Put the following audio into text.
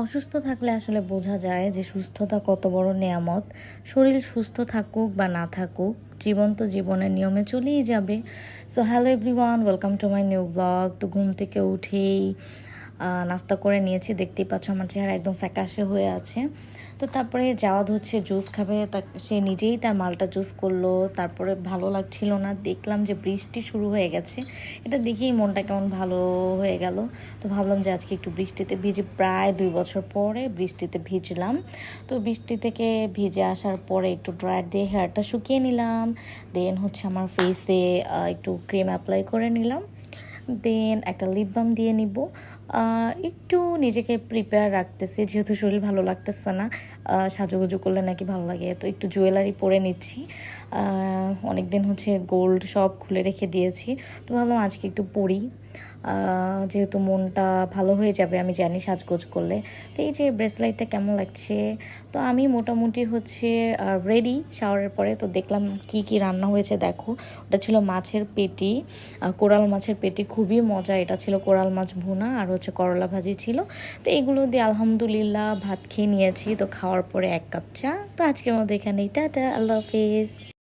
অসুস্থ থাকলে আসলে বোঝা যায় যে সুস্থতা কত বড় নেয়ামত। শরীর সুস্থ থাকুক বা না থাকুক, জীবন তো জীবনের নিয়মে চলেই যাবে। So hello everyone, welcome to my new blog. তো ঘুম থেকে উঠেই নাস্তা করে নিয়েছি, দেখতেই পাচ্ছ আমার চেহারা একদম ফ্যাকাশে হয়ে আছে। তো তারপরে জাওয়াদ হচ্ছে জুস খাবে, সে নিজেই তার মালটা জুস করলো। তারপরে ভালো লাগছিল না, দেখলাম যে বৃষ্টি শুরু হয়ে গেছে, এটা দেখেই মনটা কেমন ভালো হয়ে গেল। তো ভাবলাম যে আজকে একটু বৃষ্টিতে ভিজি, প্রায় 2 বছর পরে বৃষ্টিতে ভিজলাম। তো বৃষ্টি থেকে ভিজে আসার পরে একটু ড্রায়ার দিয়ে হেয়ারটা শুকিয়ে নিলাম। দেন হচ্ছে আমার ফেসে একটু ক্রিম অ্যাপ্লাই করে নিলাম। দেন একটা লিপ বাম দিয়ে নিব। একটু নিজেকে প্রিপেয়ার রাখতেছি, যেহেতু শরীর ভালো লাগতেছে না। সাজুগুজু করলে নাকি ভালো লাগে, তো একটু জুয়েলারি পরে নিচ্ছি। অনেক দিন হচ্ছে গোল্ড সব খুলে রেখে দিয়েছি, তো ভাবলাম আজকে একটু পরি। যেহেতু মনটা ভালো হয়ে যাবে আমি জানি সাজগোজ করলে। তো এই যে ব্রেসলাইটটা কেমন লাগছে। তো আমি মোটামুটি হচ্ছে রেডি শাওয়ারের পরে। তো দেখলাম কি কি রান্না হয়েছে, দেখো ওটা ছিল মাছের পেটি, কোরাল মাছের পেটি, খুবই মজা। এটা ছিল কোরাল মাছ ভুনা, আর হচ্ছে করলা ভাজি ছিল। তো এগুলো দিয়ে আলহামদুলিল্লাহ ভাত খেয়ে নিয়েছি। তো খাওয়ার পরে 1 কাপ চা। তো আজকের মধ্যে এখানেই, টাটা, আল্লাহ হাফিজ।